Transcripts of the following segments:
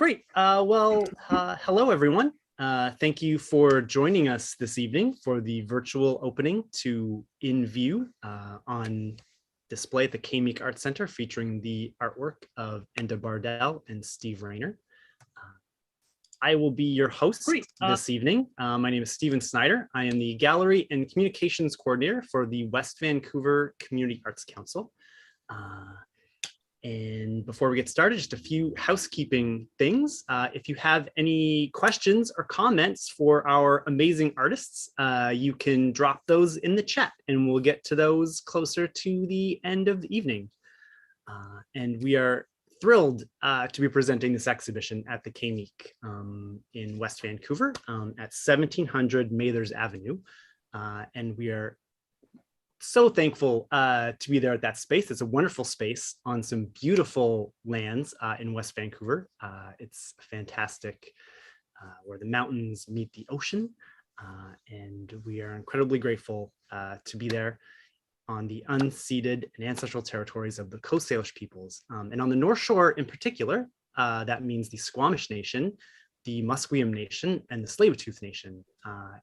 Great. Hello, everyone. Thank you for joining us this evening for the virtual opening to In View on display at the Meek Art Center, featuring the artwork of Enda Bardell and Steve Rayner. I will be your host this evening. My name is Steven Snyder. I am the Gallery and Communications Coordinator for the West Vancouver Community Arts Council. And before we get started, just a few housekeeping things. If you have any questions or comments for our amazing artists, you can drop those in the chat and we'll get to those closer to the end of the evening. And we are thrilled to be presenting this exhibition at the Meek in West Vancouver at 1700 Mathers Avenue. And we are so thankful to be there at that space. It's a wonderful space on some beautiful lands in West Vancouver. It's fantastic where the mountains meet the ocean. And we are incredibly grateful to be there on the unceded and ancestral territories of the Coast Salish peoples. And on the North Shore in particular, that means the Squamish Nation, the Mcewen Nation, and the Tsleil-Waututh Nation.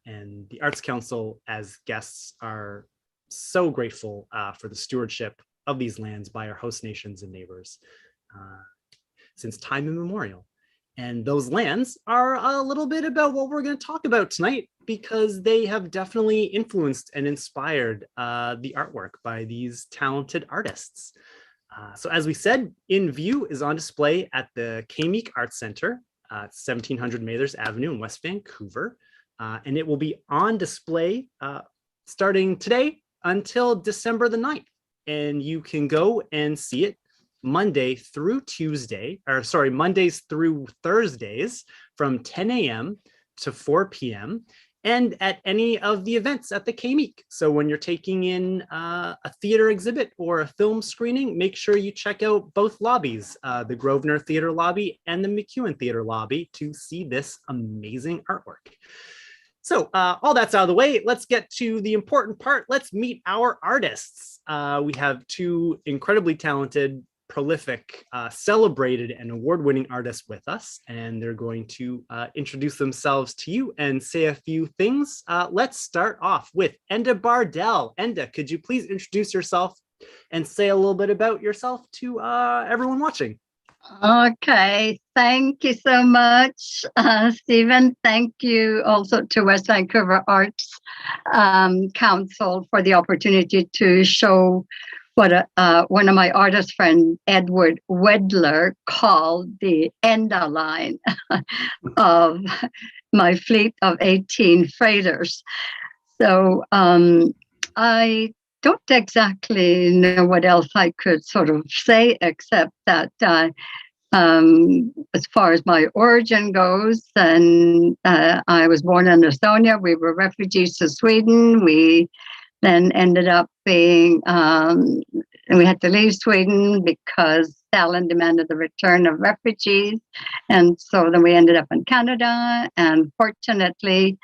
And the Arts Council as guests are so grateful for the stewardship of these lands by our host nations and neighbors since time immemorial. And those lands are a little bit about what we're going to talk about tonight, because they have definitely influenced and inspired the artwork by these talented artists. So as we said, In View is on display at the Meek Art Center, 1700 Mathers Avenue in West Vancouver. And it will be on display starting today until December the 9th. And you can go and see it Mondays through Thursdays from 10 a.m. to 4 p.m. and at any of the events at the Meek. So when you're taking in a theater exhibit or a film screening, make sure you check out both lobbies, the Grosvenor Theater lobby and the Mcewen Theater lobby, to see this amazing artwork. So all that's out of the way, let's get to the important part. Let's meet our artists. We have two incredibly talented, prolific, celebrated, and award-winning artists with us, and they're going to introduce themselves to you and say a few things. Let's start off with Enda Bardell. Enda, could you please introduce yourself and say a little bit about yourself to everyone watching? Okay, thank you so much, Stephen. Thank you also to West Vancouver Arts Council for the opportunity to show what one of my artist friend, Edward Wedler, called the Enda line of my fleet of 18 freighters. So I don't exactly know what else I could sort of say, except that as far as my origin goes, and I was born in Estonia. We were refugees to Sweden. We then ended up being, and we had to leave Sweden because Stalin demanded the return of refugees. And so then we ended up in Canada, and fortunately,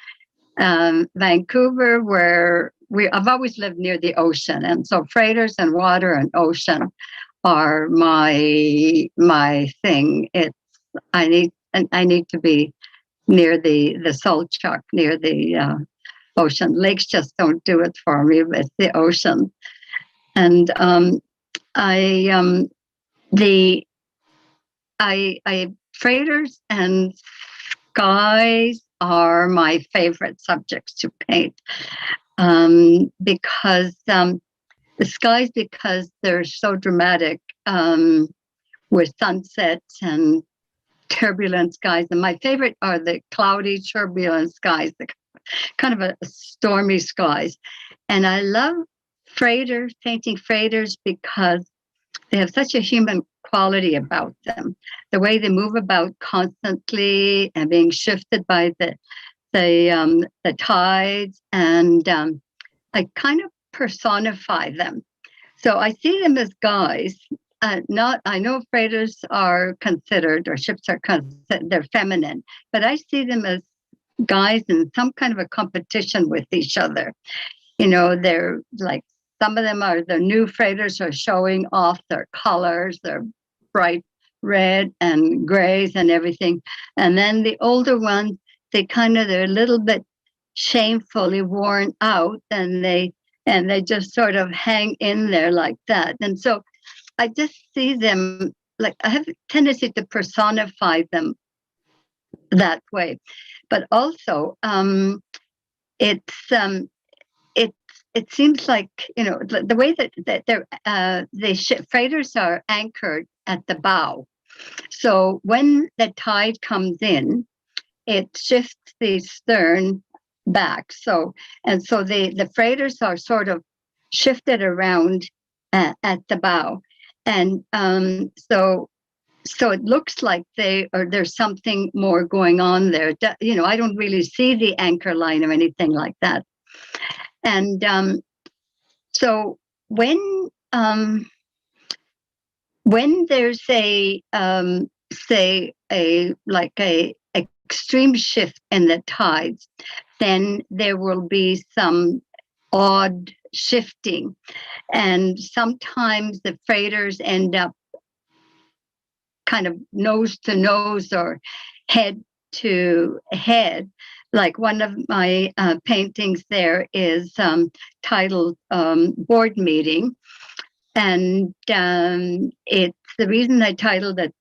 Vancouver, where I've always lived near the ocean, and so freighters and water and ocean are my thing. I need to be near the salt chuck, near the ocean. Lakes just don't do it for me, but the ocean. And freighters and skies are my favorite subjects to paint. Because the skies, because they're so dramatic with sunsets and turbulent skies. And my favorite are the cloudy, turbulent skies, the kind of a stormy skies. And I love freighters, painting freighters, because they have such a human quality about them. The way they move about constantly and being shifted by the tides, and I kind of personify them. So I see them as guys. I know freighters are considered, or ships are considered, they're feminine, but I see them as guys in some kind of a competition with each other. You know, they're like, some of them are, the new freighters are showing off their colors, their bright red and grays and everything. And then the older ones, they're a little bit shamefully worn out, and they just sort of hang in there like that. And so I just see them, like, I have a tendency to personify them that way. But also, it's it it seems like, the way that the freighters are anchored at the bow. So when the tide comes in, it shifts the stern back. So the freighters are sort of shifted around at the bow, and so it looks like there's something more going on there. I don't really see the anchor line or anything like that. And so when there's say a extreme shift in the tides, then there will be some odd shifting, and sometimes the freighters end up kind of nose to nose or head to head. Like one of my paintings there is titled Board Meeting. And it's the reason I titled it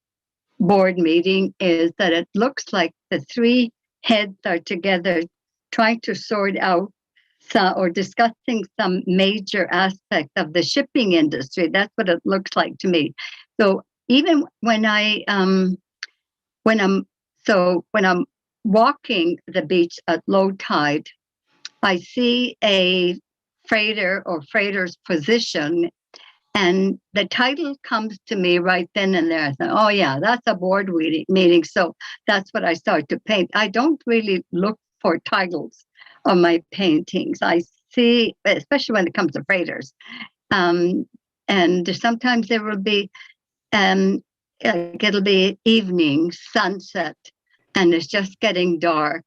Board Meeting is that it looks like the three heads are together trying to sort out or discussing some major aspect of the shipping industry. That's what it looks like to me. So even when I'm walking the beach at low tide, I see a freighter or freighter's position, and the title comes to me right then and there. I thought, oh yeah, that's a board meeting. So that's what I start to paint. I don't really look for titles on my paintings. I see, especially when it comes to freighters. And sometimes there will be, it'll be evening, sunset, and it's just getting dark,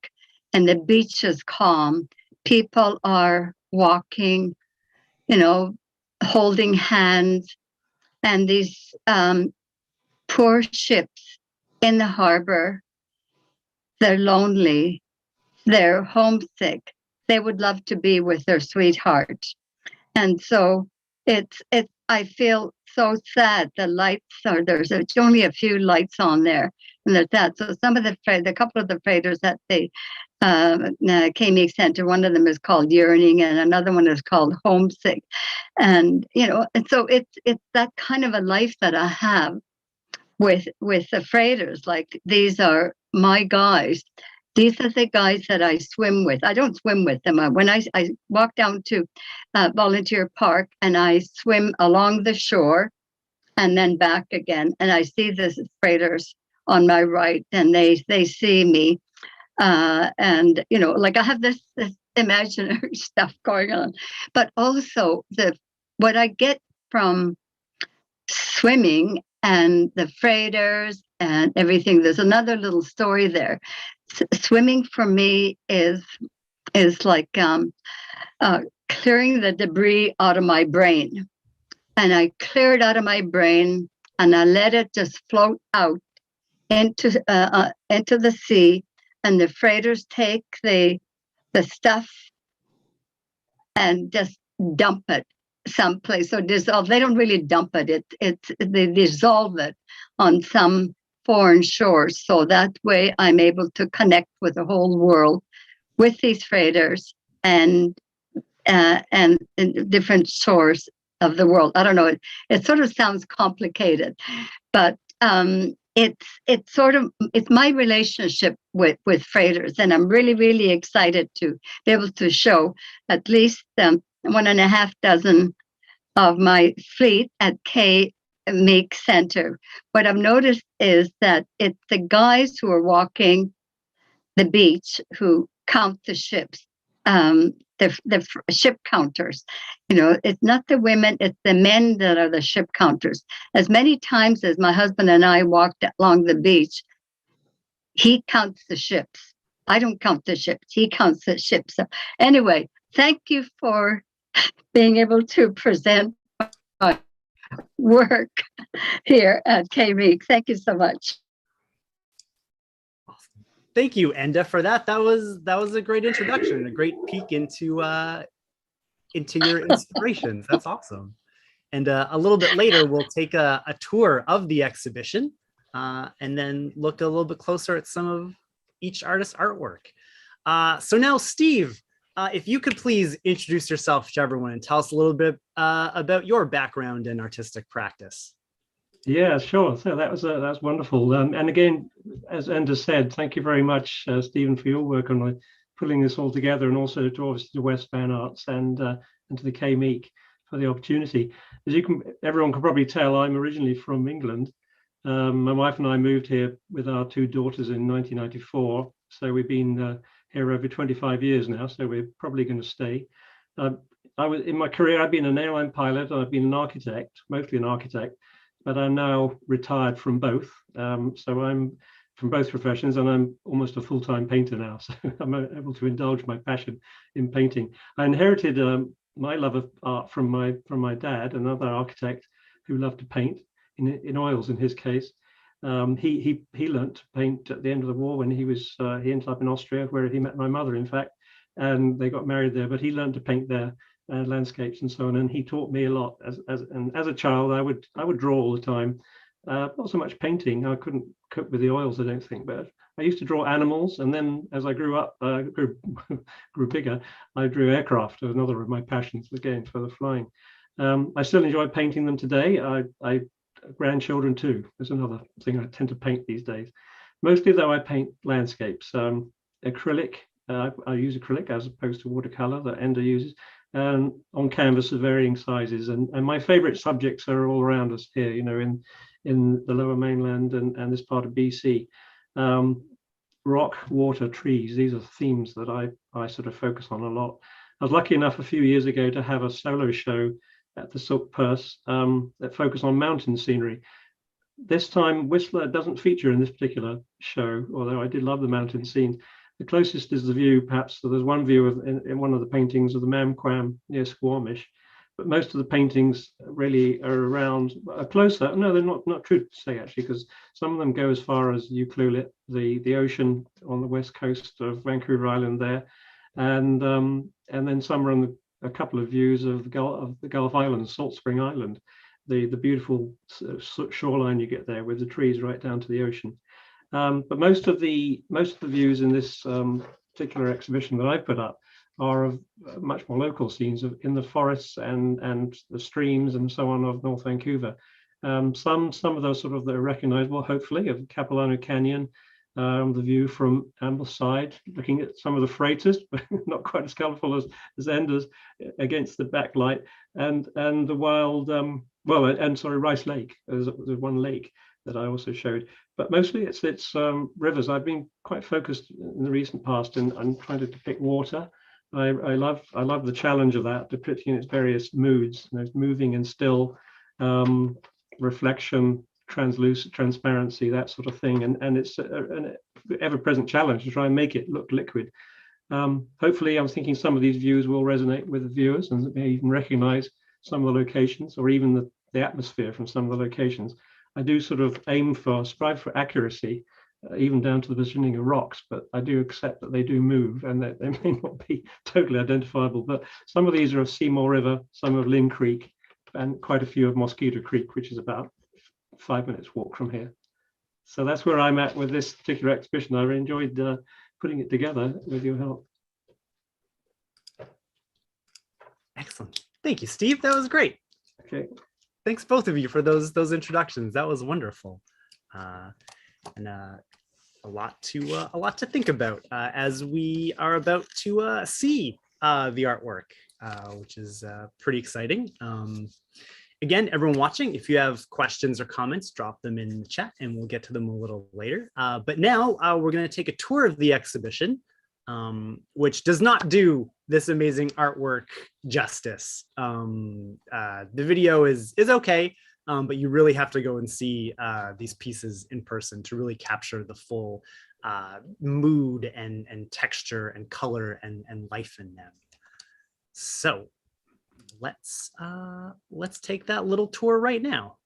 and the beach is calm. People are walking, holding hands, and these poor ships in the harbor, they're lonely, they're homesick, they would love to be with their sweetheart. And so I feel so sad. The lights there's only a few lights on there, and that's that. So some of the couple of the freighters at the Meek Center, one of them is called Yearning, and another one is called Homesick. And and so it's that kind of a life that I have with the freighters. Like, these are my guys. These are the guys that I swim with. I don't swim with them. When I walk down to Volunteer Park, and I swim along the shore and then back again, and I see the freighters on my right, and they see me. And like, I have this imaginary stuff going on, but also what I get from swimming and the freighters and everything. There's another little story there. Swimming for me is like clearing the debris out of my brain, and I clear it out of my brain, and I let it just float out into the sea, and the freighters take the stuff and just dump it someplace or dissolve. They don't really dump it. They dissolve it on some foreign shores. So that way I'm able to connect with the whole world with these freighters and different shores of the world. I don't know. It sort of sounds complicated, but it's my relationship with freighters, and I'm really, really excited to be able to show at least 1.5 dozen of my fleet at Meek Center. What I've noticed is that it's the guys who are walking the beach who count the ships, the ship counters. It's not the women, it's the men that are the ship counters. As many times as my husband and I walked along the beach, he counts the ships. I don't count the ships, he counts the ships. So anyway, thank you for being able to present my work here at Meek. Thank you so much. Awesome. Thank you, Enda, for that. That was a great introduction, a great peek into your inspirations. That's awesome. And a little bit later, we'll take a tour of the exhibition and then look a little bit closer at some of each artist's artwork. So now, Steve, if you could please introduce yourself to everyone and tell us a little bit about your background in artistic practice. Yeah, sure. So that's wonderful. And again, as Enda said, thank you very much, Stephen, for your work on pulling this all together, and also to obviously the West Van Arts and to the Meek for the opportunity. As everyone can probably tell, I'm originally from England. My wife and I moved here with our two daughters in 1994. So we've been here over 25 years now. So we're probably going to stay. In my career, I've been an airline pilot. I've been an architect, mostly an architect, but I'm now retired from both. So I'm from both professions, and I'm almost a full-time painter now. So I'm able to indulge my passion in painting. I inherited my love of art from my dad, another architect who loved to paint in oils. In his case, he learned to paint at the end of the war when he ended up in Austria, where he met my mother, in fact, and they got married there. But he learned to paint there, landscapes and so on, and he taught me a lot. As a child, I would draw all the time. Not so much painting. I couldn't cope with the oils, I don't think, but I used to draw animals. And then as I grew up, grew bigger, I drew aircraft. It was another of my passions, again, for the flying. I still enjoy painting them today. I grandchildren too. There's another thing I tend to paint these days. Mostly though, I paint landscapes. Acrylic, I use acrylic as opposed to watercolor that Enda uses, on canvas of varying sizes. And my favorite subjects are all around us here, in the lower mainland and this part of BC. Rock, water, trees, these are themes that I sort of focus on a lot. I was lucky enough a few years ago to have a solo show at the Silk Purse that focused on mountain scenery. This time, Whistler doesn't feature in this particular show, although I did love the mountain scenes. The closest is the view, perhaps. So there's one view in one of the paintings of the Mamquam near Squamish, but most of the paintings really are around closer. No, they're not true to say, actually, because some of them go as far as Ucluelet, the ocean on the west coast of Vancouver Island there, and then some are on a couple of views of the Gulf Islands, Salt Spring Island, the beautiful shoreline you get there with the trees right down to the ocean. But most of the views in this particular exhibition that I've put up are of much more local scenes in the forests and the streams and so on of North Vancouver. Some of those sort of, they're recognizable, hopefully, of Capilano Canyon, the view from Ambleside, looking at some of the freighters, but not quite as colorful as Enda's against the backlight, and the wild, Rice Lake. There's one lake that I also showed, but mostly it's rivers. I've been quite focused in the recent past on trying to depict water. I love the challenge of that, depicting its various moods, moving and still, reflection, translucent, transparency, that sort of thing, and it's an ever-present challenge to try and make it look liquid. Hopefully, I'm thinking some of these views will resonate with the viewers and may even recognize some of the locations, or even the atmosphere from some of the locations. I do sort of strive for accuracy, even down to the positioning of rocks, but I do accept that they do move and that they may not be totally identifiable. But some of these are of Seymour River, some of Lynn Creek, and quite a few of Mosquito Creek, which is about 5 minutes walk from here. So that's where I'm at with this particular exhibition. I really enjoyed putting it together with your help. Excellent. Thank you, Steve. That was great. Okay. Thanks both of you for those introductions. That was wonderful, and a lot to think about as we are about to see the artwork, which is pretty exciting. Again, everyone watching, if you have questions or comments, drop them in the chat and we'll get to them a little later. But now we're going to take a tour of the exhibition, which does not do this amazing artwork justice. The video is okay, but you really have to go and see these pieces in person to really capture the full mood and texture and color and life in them. So let's take that little tour right now.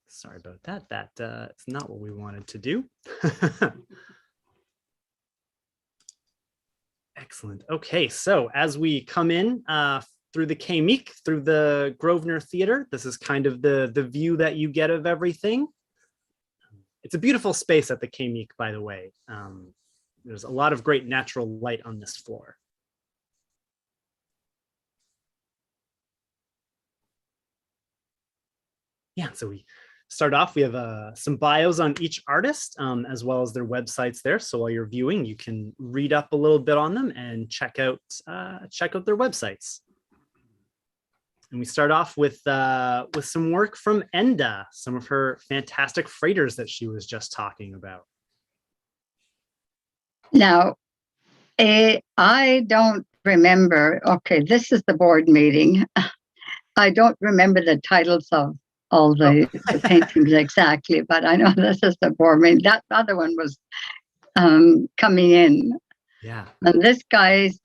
Sorry about that. That's not what we wanted to do. Excellent. Okay, so as we come in through the Meek, through the Grosvenor Theater, this is kind of the view that you get of everything. It's a beautiful space at the Meek, by the way. There's a lot of great natural light on this floor. Yeah, so we start off, we have some bios on each artist, as well as their websites there. So while you're viewing, you can read up a little bit on them and check out their websites. And we start off with some work from Enda, some of her fantastic freighters that she was just talking about. Now, I don't remember. Okay, this is the board meeting. I don't remember the titles of all the paintings exactly, but I know this is the board meeting. That other one was coming in. Yeah. And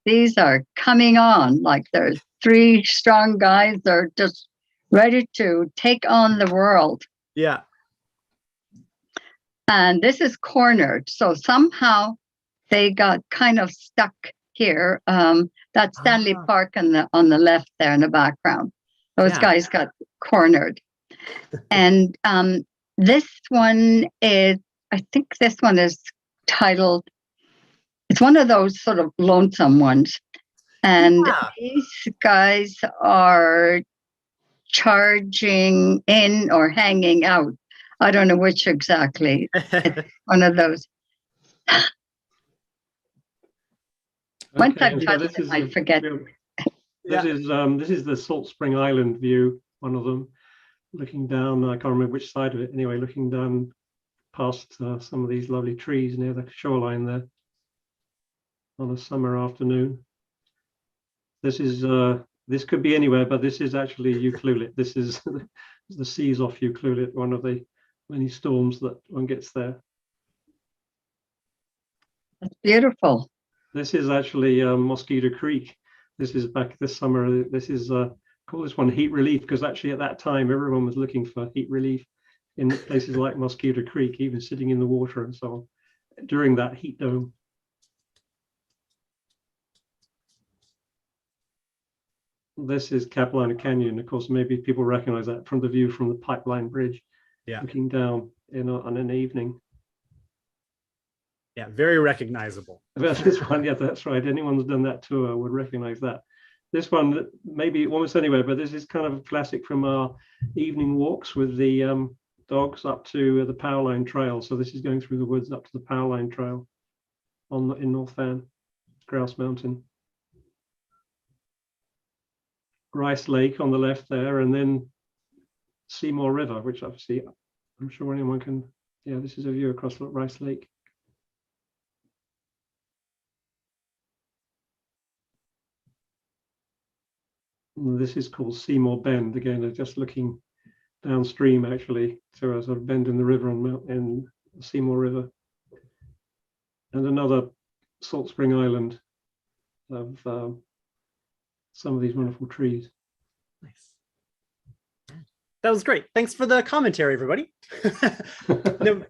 these are coming on, like there's 3 strong guys that are just ready to take on the world. Yeah. And this is cornered. So somehow they got kind of stuck here. That's Stanley Park on the left there in the background. Those guys got cornered. And this one is, I think this one is titled, it's one of those sort of lonesome ones. And these guys are charging in or hanging out. I don't know which exactly. It's one of those. Once I've touched it, I forget. This is the Salt Spring Island view, one of them, looking down. I can't remember which side of it. Anyway, looking down past some of these lovely trees near the shoreline there on a summer afternoon. This is this could be anywhere, but this is actually Ucluelet. This is the seas off Ucluelet, one of the many storms that one gets there. That's beautiful. This is actually Mosquito Creek. This is back this summer. This is call this one heat relief, because actually at that time everyone was looking for heat relief in places like Mosquito Creek, even sitting in the water and so on during that heat dome. This is Capilano Canyon. Of course, maybe people recognize that from the view from the Pipeline Bridge, looking down on an evening. Yeah, very recognizable. This one, yeah, that's right. Anyone who's done that tour would recognize that. This one, maybe almost anywhere, but this is kind of a classic from our evening walks with the dogs up to the Powerline Trail. So this is going through the woods up to the Powerline Trail in North Van, Grouse Mountain. Rice Lake on the left there, and then Seymour River, which obviously I'm sure anyone can. Yeah, this is a view across Rice Lake. And this is called Seymour Bend. Again, they're just looking downstream actually to a sort of bend in the river in Seymour River. And another Salt Spring Island of some of these wonderful trees. Nice. That was great. Thanks for the commentary, everybody. Now,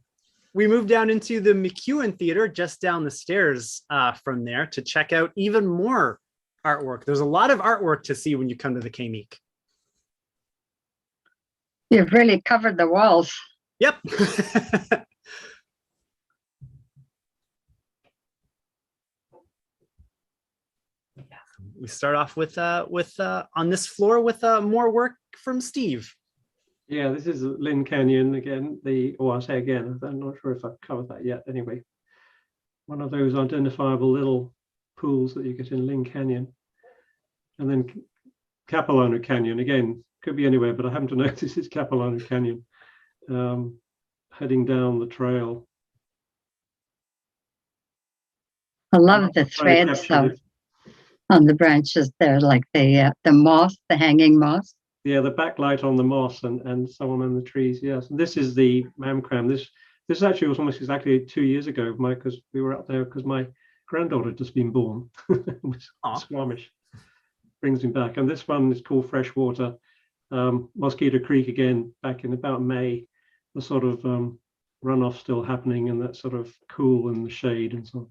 we moved down into the Mcewen Theater, just down the stairs from there, to check out even more artwork. There's a lot of artwork to see when you come to the Meek. You've really covered the walls. Yep. We start off with on this floor with more work from Steve. Yeah, this is Lynn Canyon again. I say again, I'm not sure if I've covered that yet. Anyway, one of those identifiable little pools that you get in Lynn Canyon. And then Capilano Canyon, again, could be anywhere, but I happen to notice it's Capilano Canyon, heading down the trail. I love the threads on the branches there, like the moss, the hanging moss. yeah, the backlight on the moss and so on in the trees. Yes, and this is the Mamcram. This actually was almost exactly 2 years ago, because we were up there because my granddaughter had just been born. It was Squamish. Brings me back. And this one is called Freshwater. Mosquito Creek again, back in about May. The sort of runoff still happening, and that sort of cool in the shade and so on.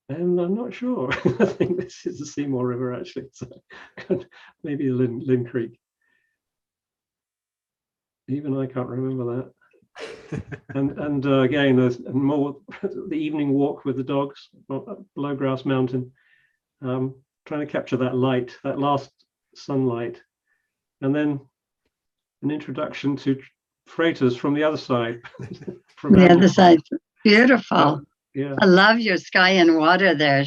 And I'm not sure. I think this is the Seymour River, actually. So maybe Lynn Creek. Even I can't remember that. and again, there's more the evening walk with the dogs below Grouse Mountain, trying to capture that light, that last sunlight, and then an introduction to freighters from the other side. From the other side, beautiful. Yeah, I love your sky and water there.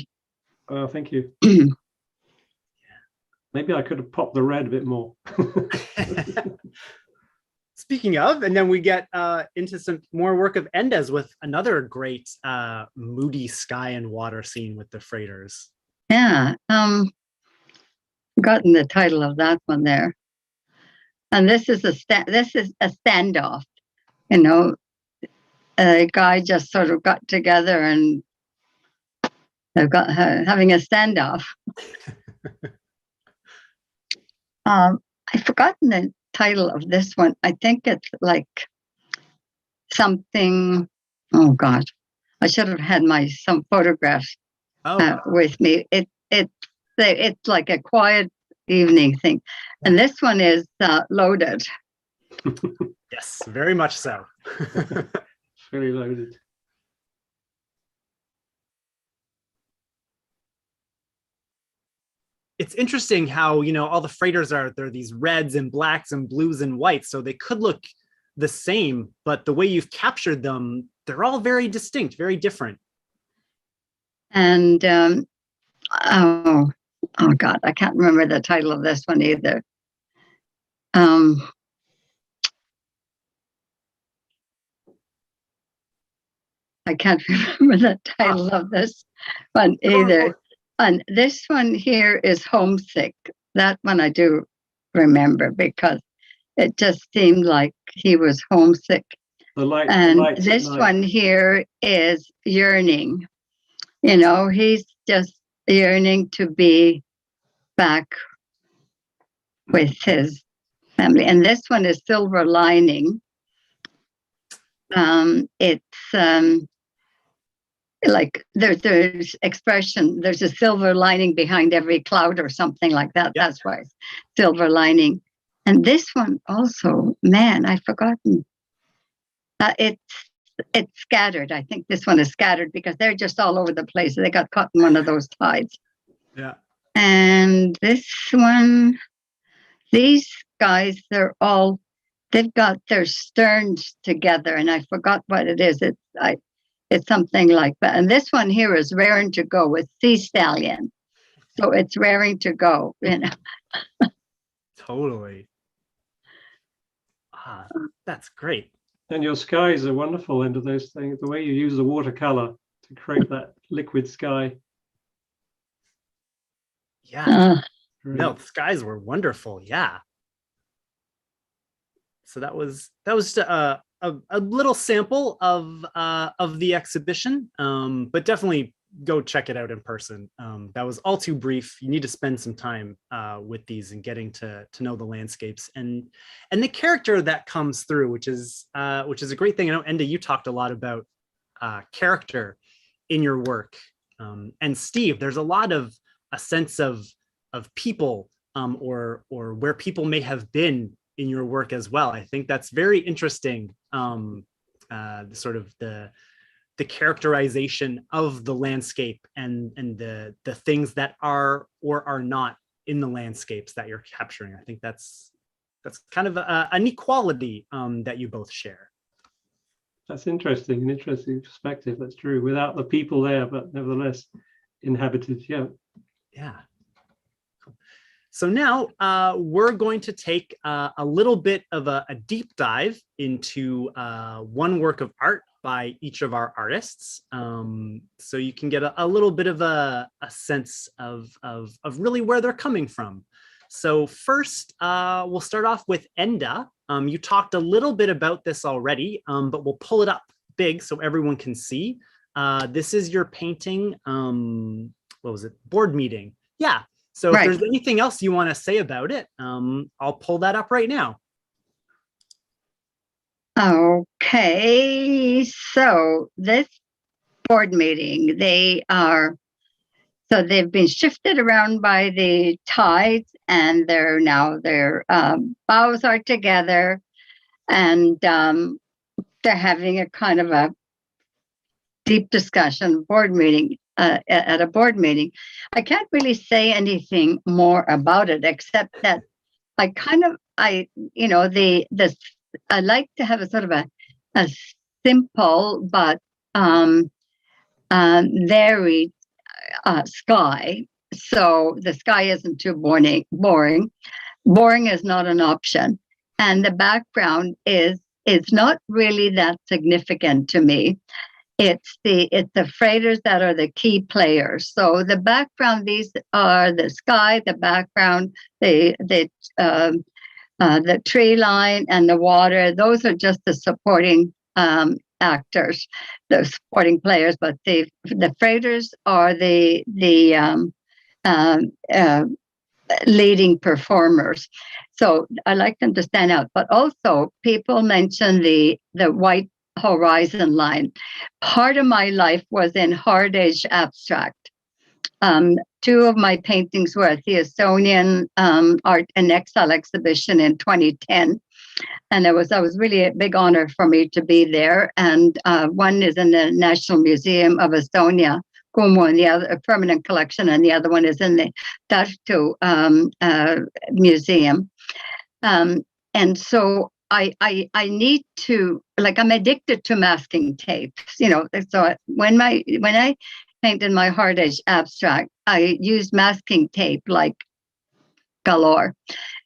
Oh, thank you. Maybe I could have popped the red a bit more. Speaking of, and then we get into some more work of Enda's with another great moody sky and water scene with the freighters. Yeah, forgotten the title of that one there. And this is a standoff. You know, a guy just sort of got together and they've got having a standoff. I've forgotten the title of this one. I think it's like something. Oh God, I should have had some photographs with me. It's like a quiet evening thing, and this one is loaded. Yes, very much so. Very loaded. It's interesting how, all the freighters they're these reds and blacks and blues and whites. So they could look the same, but the way you've captured them, they're all very distinct, very different. And, oh God, I can't remember the title of this one either. I can't remember the title of this one either. And this one here is Homesick. That one I do remember because it just seemed like he was homesick. And this one here is Yearning. He's just yearning to be back with his family. And this one is Silver Lining. It's like there's expression, there's a silver lining behind every cloud or something like that. Yeah. That's why it's Silver Lining. And this one also, man, I've forgotten. It's scattered. I think this one is scattered because they're just all over the place. They got caught in one of those tides. Yeah. And this one, these guys, they've got their sterns together, and I forgot what it is. It's something like that. And this one here is Raring to Go with Sea Stallion. So it's Raring to Go, Totally. That's great. And your skies are wonderful into those things. The way you use the watercolor to create that liquid sky. Yeah. No, the skies were wonderful. Yeah. So that was just a little sample of the exhibition, but definitely go check it out in person. That was all too brief. You need to spend some time with these and getting to know the landscapes and the character that comes through, which is a great thing. I know, Enda, you talked a lot about character in your work, and Steve, there's a lot of a sense of people or where people may have been in your work as well. I think that's very interesting. Sort of the characterization of the landscape and the things that are or are not in the landscapes that you're capturing. I think that's kind of an equality that you both share. That's interesting, an interesting perspective. That's true. Without the people there, but nevertheless inhabited. Yeah. Yeah. So now we're going to take a little bit of a deep dive into one work of art by each of our artists. So you can get a little bit of a sense of really where they're coming from. So first, we'll start off with Enda. You talked a little bit about this already, but we'll pull it up big so everyone can see. This is your painting, what was it? Board meeting. Yeah. So if there's anything else you want to say about it, I'll pull that up right now. Okay, so this board meeting, they've been shifted around by the tides, and their boughs are together, and they're having a kind of a deep discussion board meeting at a board meeting. I can't really say anything more about it except that I like to have a sort of a simple but varied sky. So the sky isn't too boring. Boring is not an option, and the background is not really that significant to me. It's the freighters that are the key players. So the background, these are the sky, the background, the tree line, and the water. Those are just the supporting actors, the supporting players. But the freighters are the leading performers. So I like them to stand out. But also, people mention the white horizon line. Part of my life was in hard edge abstract. Two of my paintings were at the Estonian Art and Exile exhibition in 2010. And it was really a big honor for me to be there. And one is in the National Museum of Estonia, Kumu, and the other a permanent collection, and the other one is in the Tartu Museum. And so I need to, I'm addicted to masking tapes, so when I paint in my hard edge abstract, I use masking tape like galore.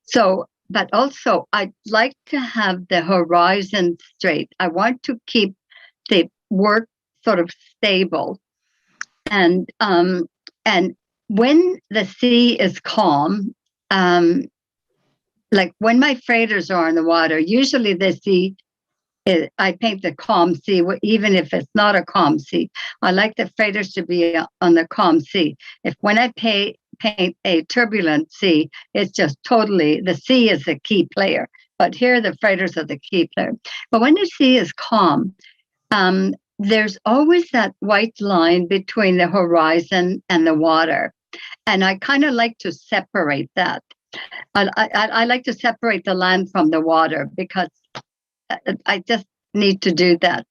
So, but also I'd like to have the horizon straight. I want to keep the work sort of stable. And when the sea is calm, like when my freighters are on the water, usually the sea, I paint the calm sea, even if it's not a calm sea. I like the freighters to be on the calm sea. When I paint a turbulent sea, it's just totally, the sea is the key player. But here the freighters are the key player. But when the sea is calm, there's always that white line between the horizon and the water. And I kind of like to separate that. I like to separate the land from the water because I just need to do that.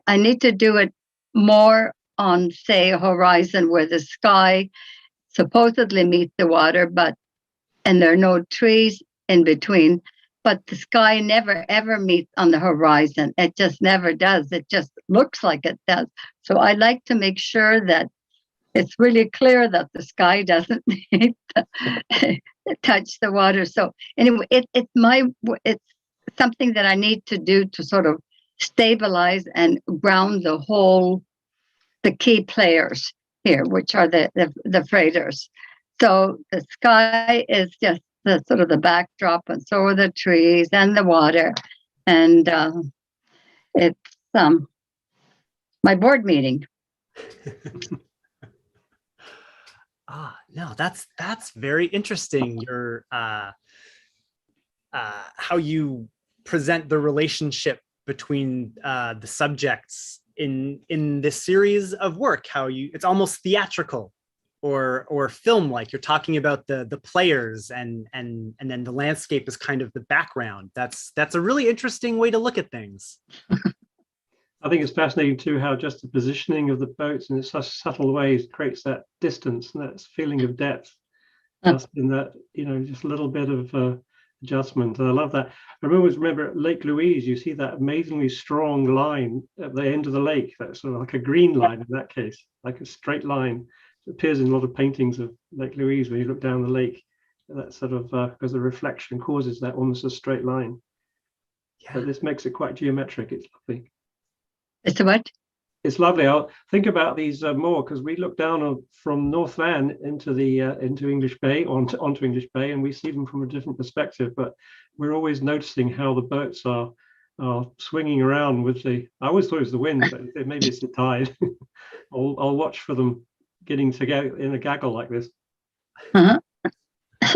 I need to do it more on, say, a horizon where the sky supposedly meets the water, and there are no trees in between, but the sky never ever meets on the horizon. It just never does. It just looks like it does. So I like to make sure that it's really clear that the sky doesn't touch the water. So anyway, it's something that I need to do to sort of stabilize and ground the key players here, which are the freighters. So the sky is just the sort of the backdrop, and so are the trees and the water. And it's my board meeting. No, that's very interesting. Your how you present the relationship between the subjects in this series of work. It's almost theatrical or film-like. You're talking about the players, and then the landscape is kind of the background. That's a really interesting way to look at things. I think it's fascinating too how just the positioning of the boats in such subtle ways creates that distance and that feeling of depth. Just in that, just a little bit of adjustment. And I love that. I remember at Lake Louise, you see that amazingly strong line at the end of the lake. That's sort of like a green line in that case, like a straight line. It appears in a lot of paintings of Lake Louise when you look down the lake. that sort of because the reflection causes that almost a straight line. Yeah. But this makes it quite geometric. It's lovely. It's a what? It's lovely. I'll think about these more, because we look down from North Van into the into English Bay, onto English Bay, and we see them from a different perspective. But we're always noticing how the boats are swinging around with the. I always thought it was the wind, but maybe it's the tide. I'll watch for them getting together in a gaggle like this. Uh-huh. That's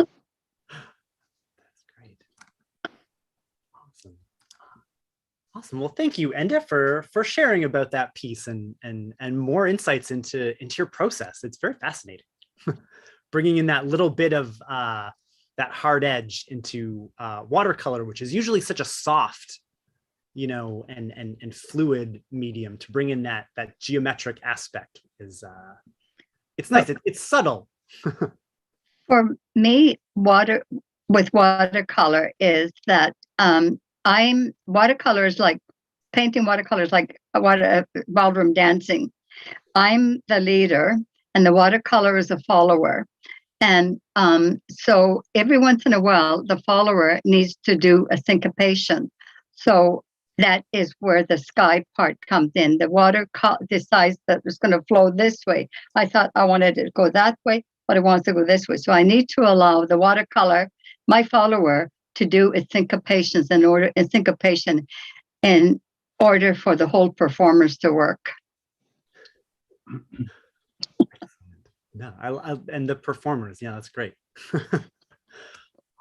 great. Awesome. Awesome. Well, thank you, Enda, for sharing about that piece and more insights into your process. It's very fascinating. Bringing in that little bit of that hard edge into watercolor, which is usually such a soft, and fluid medium. To bring in that geometric aspect is it's nice. It's subtle. For me, watercolor is that watercolor is like painting. Watercolor is like ballroom dancing. I'm the leader, and the watercolor is a follower. And so every once in a while, the follower needs to do a syncopation. So that is where the sky part comes in. The water decides that it's going to flow this way. I thought I wanted it to go that way, but it wants to go this way. So I need to allow the watercolor, my follower, to do its syncopation in order for the whole performers to work. No, and the performers, yeah, that's great.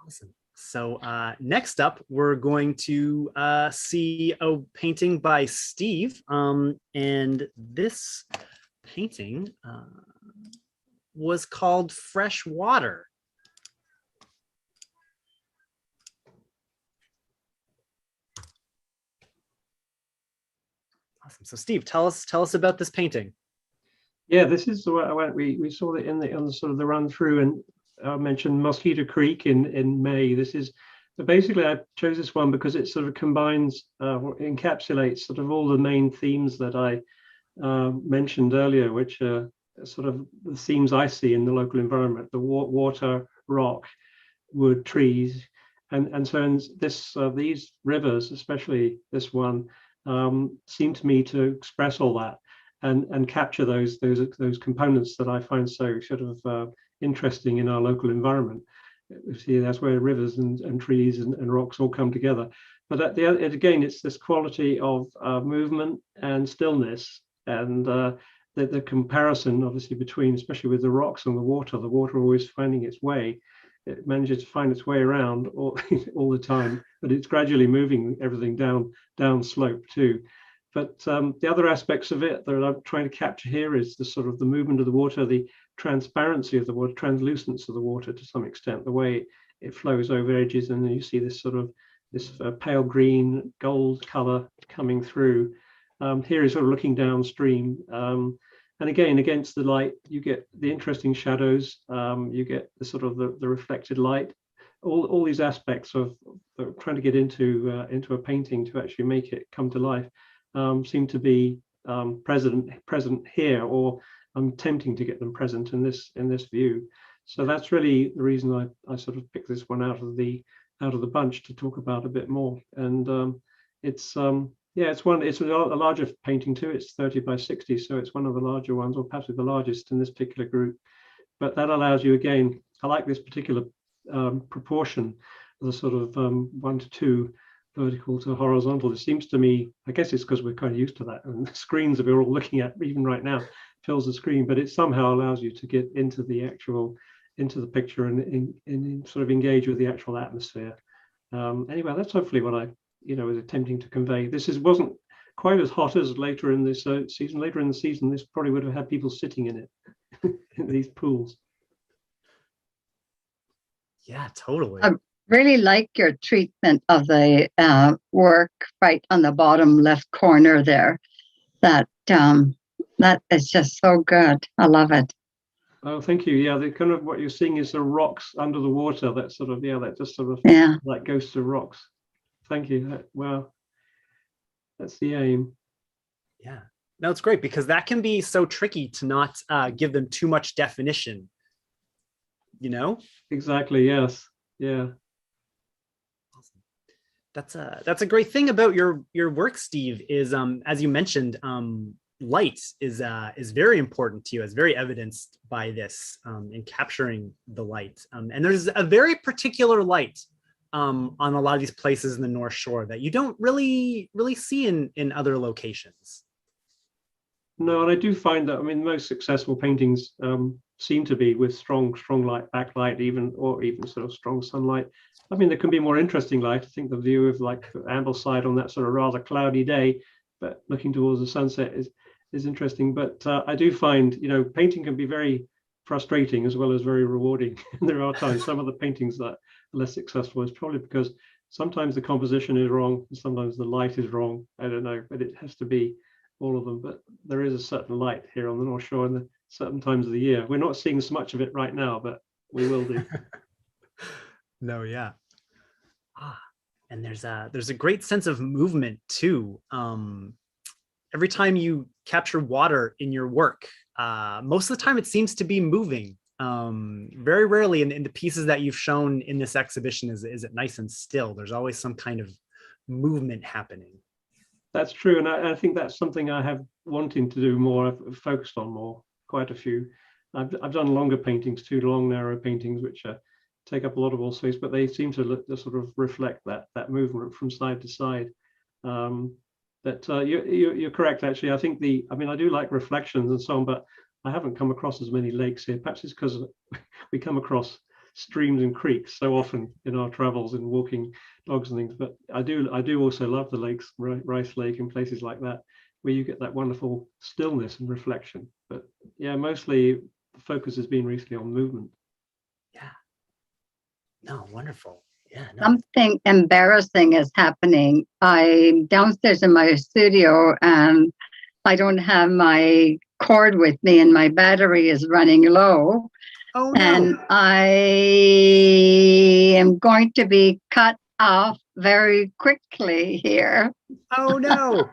Awesome. So next up, we're going to see a painting by Steve, and this painting was called Fresh Water. Awesome. So Steve, tell us about this painting. Yeah, this is the way we saw it on the sort of the run through, and I mentioned Mosquito Creek in May. This is basically, I chose this one because it sort of combines, encapsulates sort of all the main themes that I mentioned earlier, which are sort of the themes I see in the local environment: the water, rock, wood, trees, and so in this these rivers, especially this one, seem to me to express all that. And capture those components that I find so sort of interesting in our local environment. You see, that's where rivers and trees and rocks all come together. But again, it's this quality of movement and stillness, and the comparison, obviously, between, especially with the rocks and the water always finding its way. It manages to find its way around all the time, but it's gradually moving everything down slope too. But the other aspects of it that I'm trying to capture here is the sort of the movement of the water, the transparency of the water, translucence of the water to some extent, the way it flows over edges, and then you see this sort of pale green gold color coming through. Here is sort of looking downstream, and again against the light, you get the interesting shadows. You get the sort of the reflected light. All these aspects of trying to get into a painting to actually make it come to life. Seem to be present here, or I'm attempting to get them present in this view. So that's really the reason I sort of picked this one out of the bunch to talk about a bit more. And it's a larger painting too. It's 30 by 60, so it's one of the larger ones, or perhaps the largest in this particular group. But that allows you, again, I like this particular proportion, the sort of 1 to 2 vertical to horizontal. It seems to me, I guess it's because we're kind of used to that, and the screens that we're all looking at even right now fills the screen, but it somehow allows you to get into the picture and sort of engage with the actual atmosphere. Anyway, that's hopefully what I was attempting to convey. This wasn't quite as hot as later in this season. Later in the season, this probably would have had people sitting in it in these pools. Yeah, totally. Really like your treatment of the work right on the bottom left corner there. That is just so good. I love it. Oh, thank you. Yeah, the kind of what you're seeing is the rocks under the water. That sort of that just sort of like ghosts of rocks. Thank you. Wow, that's the aim. Yeah, no, it's great because that can be so tricky to not give them too much definition. you know? Exactly. Yes. Yeah. That's a great thing about your work, Steve, is as you mentioned, light is very important to you, as very evidenced by this in capturing the light. And there's a very particular light on a lot of these places in the North Shore that you don't really see in other locations. No, and I do find that, I mean, most successful paintings seem to be with strong light, backlight, even sort of strong sunlight. I mean, there can be more interesting light. I think the view of like Ambleside on that sort of rather cloudy day, but looking towards the sunset is interesting. But I do find, you know, painting can be very frustrating as well as very rewarding. And there are times some of the paintings that are less successful is probably because sometimes the composition is wrong, and sometimes the light is wrong. I don't know, but it has to be all of them. But there is a certain light here on the North Shore in the certain times of the year. We're not seeing so much of it right now, but we will do. No, yeah. And there's a great sense of movement too. Every time you capture water in your work, most of the time it seems to be moving. Very rarely in the pieces that you've shown in this exhibition is it nice and still. There's always some kind of movement happening. That's true, and I think that's something I have wanting to do more. I've focused on more, quite a few. I've done longer paintings too, long narrow paintings, which take up a lot of wall space, but they seem to sort of reflect that movement from side to side. You're correct, actually. I think I do like reflections and so on, but I haven't come across as many lakes here. Perhaps it's because we come across streams and creeks so often in our travels and walking dogs and things. But I do also love the lakes, Rice Lake and places like that, where you get that wonderful stillness and reflection. But yeah, mostly the focus has been recently on movement. Yeah. No, wonderful. Yeah. No. Something embarrassing is happening. I'm downstairs in my studio and I don't have my cord with me and my battery is running low. Oh, no. And I am going to be cut off very quickly here. Oh, no.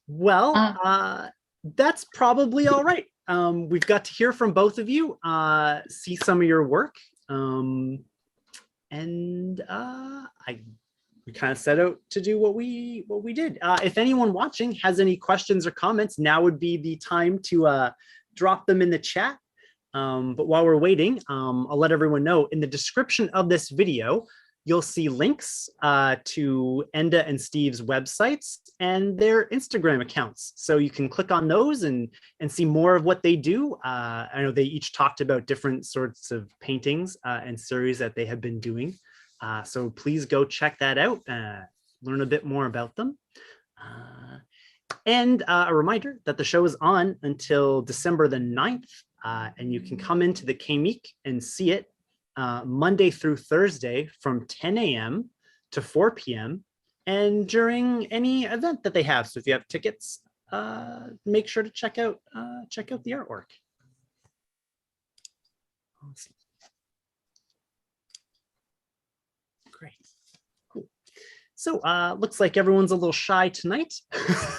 Well, that's probably all right. We've got to hear from both of you, see some of your work. We kind of set out to do what we did. If anyone watching has any questions or comments, now would be the time to drop them in the chat. But while we're waiting, I'll let everyone know in the description of this video, you'll see links to Enda and Steve's websites and their Instagram accounts. So you can click on those and see more of what they do. I know they each talked about different sorts of paintings and series that they have been doing. So please go check that out, learn a bit more about them. And a reminder that the show is on until December the 9th, and you can come into the Meek and see it Monday through Thursday from 10 a.m. to 4 p.m. and during any event that they have. So if you have tickets, make sure to check out the artwork. Awesome. Great. Cool. So looks like everyone's a little shy tonight.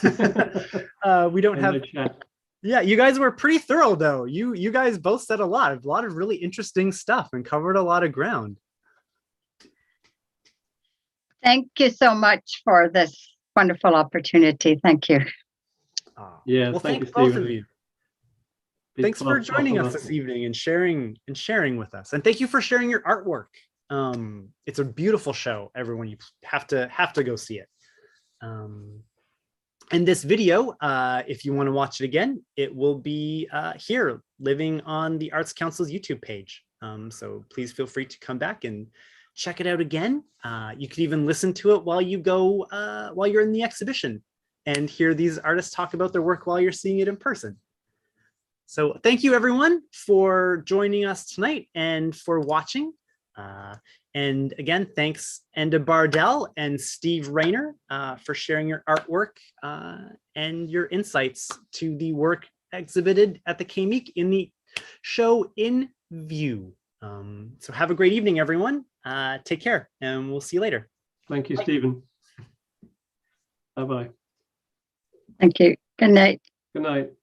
We don't have. Yeah, you guys were pretty thorough though. You guys both said a lot of really interesting stuff and covered a lot of ground. Thank you so much for this wonderful opportunity. Thank you. Yeah, well, thank you, both of you. Thanks for joining us this evening and sharing with us. And thank you for sharing your artwork. It's a beautiful show, everyone. You have to go see it. And this video, if you want to watch it again, it will be here, living on the Arts Council's YouTube page. So please feel free to come back and check it out again. You can even listen to it while you're in the exhibition and hear these artists talk about their work while you're seeing it in person. So thank you, everyone, for joining us tonight and for watching. And again, thanks Enda Bardell and Steve Rayner for sharing your artwork and your insights to the work exhibited at the Meek in the show In View. So have a great evening, everyone. Take care, and we'll see you later. Thank you, Stephen. Bye-bye. Thank you. Good night. Good night.